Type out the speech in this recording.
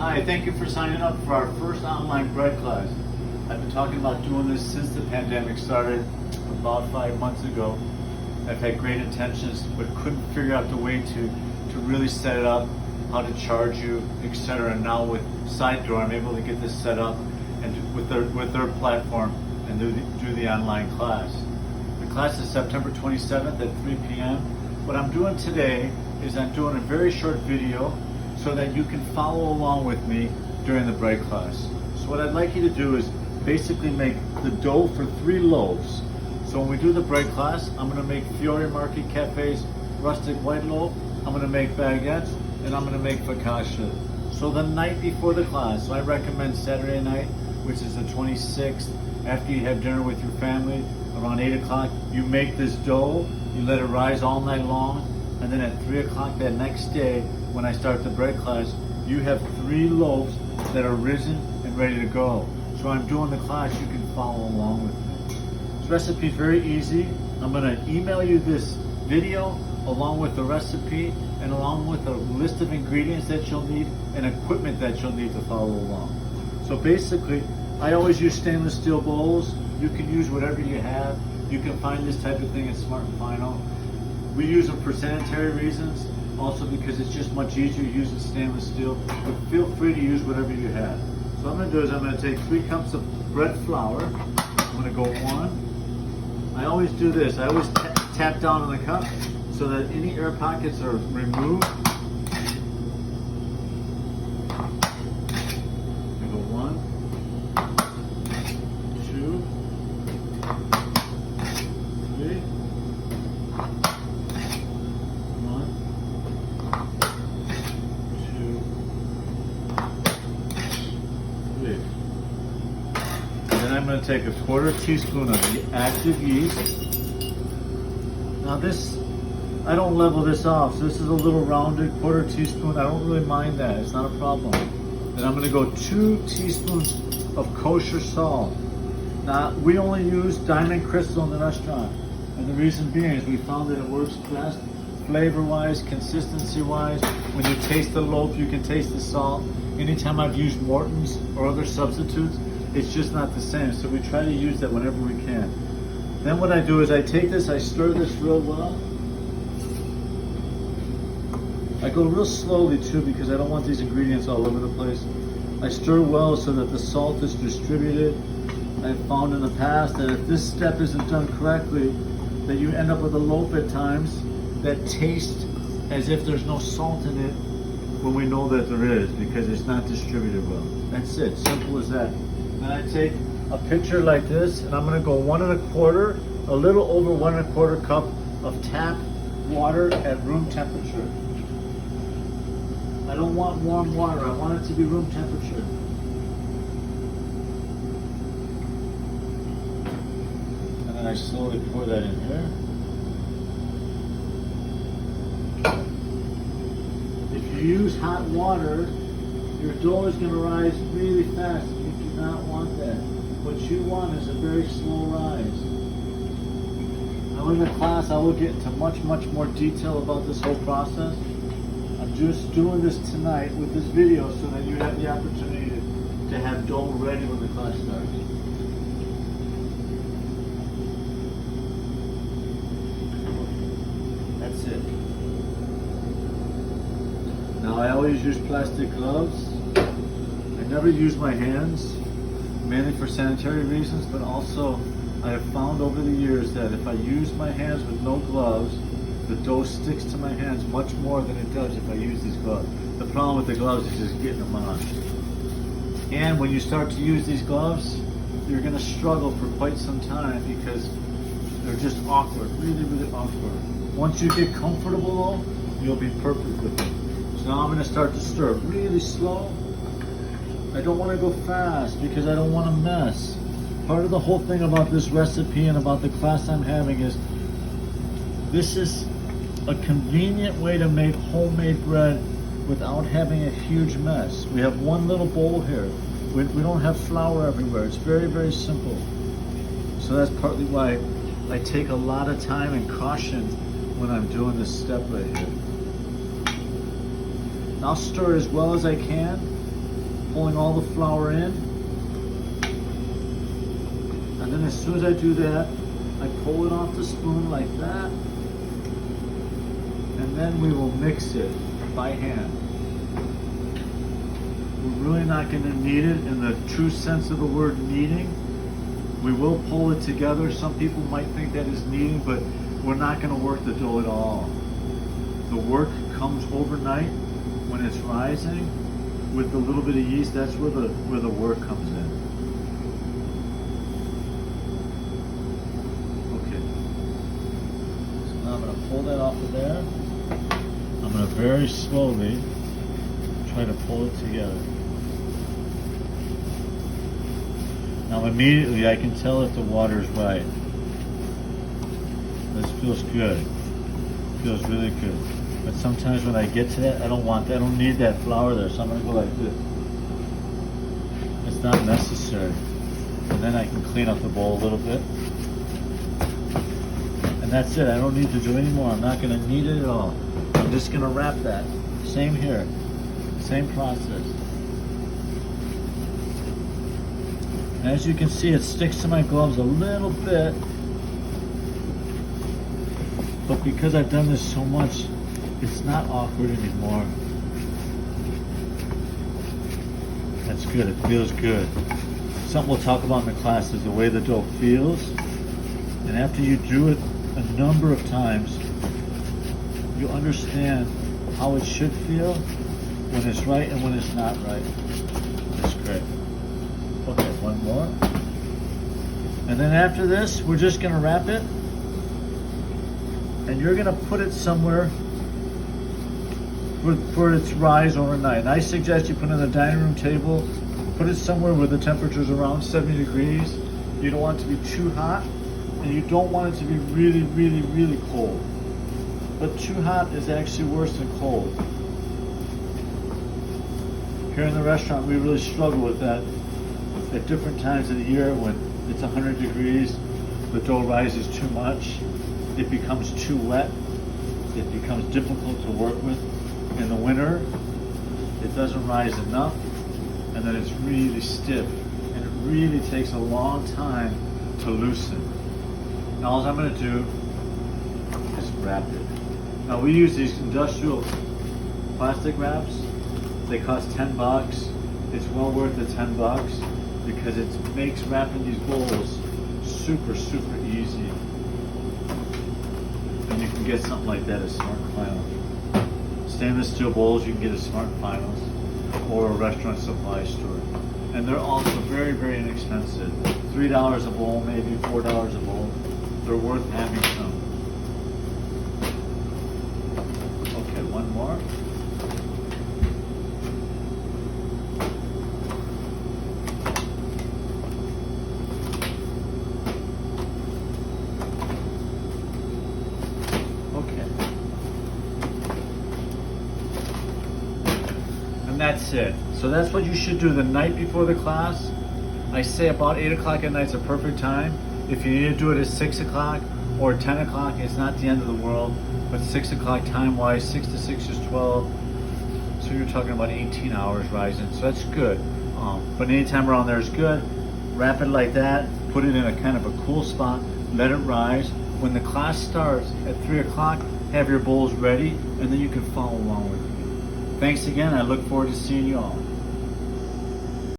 Hi, thank you for signing up for our first online bread class. I've been talking about doing this since the pandemic started about 5 months ago. I've had great intentions, but couldn't figure out the way to really set it up, how to charge you, etc. And now with Side Door, I'm able to get this set up and with their platform and do the online class. The class is September 27th at 3 p.m. What I'm doing today is I'm doing a very short video so that you can follow along with me during the bread class. So what I'd like you to do is basically make the dough for 3 loaves. So when we do the bread class, I'm going to make Fiore Market Cafe's rustic white loaf, I'm going to make baguettes, and I'm going to make focaccia. So the night before the class, so I recommend Saturday night, which is the 26th, after you have dinner with your family, around 8 o'clock, you make this dough, you let it rise all night long, and then at 3 o'clock that next day, when I start the bread class, you have 3 loaves that are risen and ready to go. So I'm doing the class, you can follow along with me. This recipe is very easy. I'm going to email you this video along with the recipe and along with a list of ingredients that you'll need and equipment that you'll need to follow along. So basically, I always use stainless steel bowls. You can use whatever you have. You can find this type of thing at Smart & Final. We use them for sanitary reasons, also because it's just much easier using stainless steel, but feel free to use whatever you have. So what I'm going to do is I'm going to take 3 cups of bread flour. I'm going to go 1. I always do this. I always tap down on the cup so that any air pockets are removed. I go 1, 2, 3. 1, 2, 3. Then I'm going to take a 1/4 teaspoon of the active yeast. Now this, I don't level this off, so this is a little rounded 1/4 teaspoon. I don't really mind that, it's not a problem. Then I'm going to go 2 teaspoons of kosher salt. Now we only use Diamond Crystal in the restaurant, and the reason being is we found that it works best flavor-wise, consistency-wise. When you taste the loaf, you can taste the salt. Anytime I've used Morton's or other substitutes, it's just not the same, so we try to use that whenever we can. Then what I do is I take this, I stir this real well. I go real slowly too because I don't want these ingredients all over the place. I stir well so that the salt is distributed. I've found in the past that if this step isn't done correctly, that you end up with a loaf at times that tastes as if there's no salt in it when we know that there is because it's not distributed well. That's it, simple as that. Then I take a pitcher like this and I'm going to go 1 1/4, a little over 1 1/4 cup of tap water at room temperature. I don't want warm water, I want it to be room temperature. And then I slowly pour that in here. If you use hot water, your dough is going to rise really fast. You do not want that. What you want is a very slow rise. Now in the class, I will get into much more detail about this whole process. I'm just doing this tonight with this video so that you have the opportunity to have dough ready when the class starts. That's it. Now I always use plastic gloves. I never use my hands, mainly for sanitary reasons, but also I have found over the years that if I use my hands with no gloves, the dough sticks to my hands much more than it does if I use these gloves. The problem with the gloves is just getting them on. And when you start to use these gloves, you're going to struggle for quite some time because they're just awkward, really awkward. Once you get comfortable though, you'll be perfect with it. So now I'm going to start to stir really slow. I don't want to go fast because I don't want to mess. Part of the whole thing about this recipe and about the class I'm having is this is a convenient way to make homemade bread without having a huge mess. We have one little bowl here. We don't have flour everywhere. It's very simple. So that's partly why I take a lot of time and caution when I'm doing this step right here. I'll stir as well as I can. pulling all the flour in. And then as soon as I do that, I pull it off the spoon like that. And then we will mix it by hand. We're really not going to knead it in the true sense of the word kneading. We will pull it together. Some people might think that is kneading, but we're not going to work the dough at all. The work comes overnight when it's rising with a little bit of yeast. That's where the work comes in. Okay. So now I'm going to pull that off of there. I'm going to very slowly try to pull it together. Now immediately I can tell if the water is right. This feels good. Feels really good. But sometimes when I get to that, I don't want that. I don't need that flour there, so I'm going to go like this. It's not necessary. And then I can clean up the bowl a little bit. And that's it. I don't need to do any more. I'm not going to knead it at all. I'm just going to wrap that. Same here. Same process. And as you can see, it sticks to my gloves a little bit. But because I've done this so much, it's not awkward anymore. That's good. It feels good. Something we'll talk about in the class is the way the dough feels. And after you do it a number of times, you understand how it should feel when it's right and when it's not right. That's great. Okay, one more. And then after this, we're just going to wrap it. And you're going to put it somewhere for its rise overnight. And I suggest you put it on the dining room table. Put it somewhere where the temperature is around 70 degrees. You don't want it to be too hot. And you don't want it to be really, really, really cold. But too hot is actually worse than cold. Here in the restaurant, we really struggle with that. At different times of the year, when it's 100 degrees, the dough rises too much. It becomes too wet. It becomes difficult to work with. In the winter, it doesn't rise enough, and then it's really stiff. And it really takes a long time to loosen. Now all I'm going to do is wrap it. Now we use these industrial plastic wraps. They cost $10. It's well worth the $10 because it makes wrapping these bowls super, super easy. And you can get something like that at Smart Final. Stainless steel bowls you can get at Smart Finals or a restaurant supply store. And they're also very, very inexpensive. $3 a bowl, maybe $4 a bowl. They're worth having some. Okay, one more. And that's it. So that's what you should do the night before the class. I say about 8 o'clock at night is a perfect time. If you need to do it at 6 o'clock or 10 o'clock, it's not the end of the world. But 6 o'clock time-wise, 6 to 6 is 12. So you're talking about 18 hours rising. So that's good. But anytime around there is good. Wrap it like that. Put it in a kind of a cool spot. Let it rise. When the class starts at 3 o'clock, have your bowls ready, and then you can follow along with me. Thanks again. I look forward to seeing you all.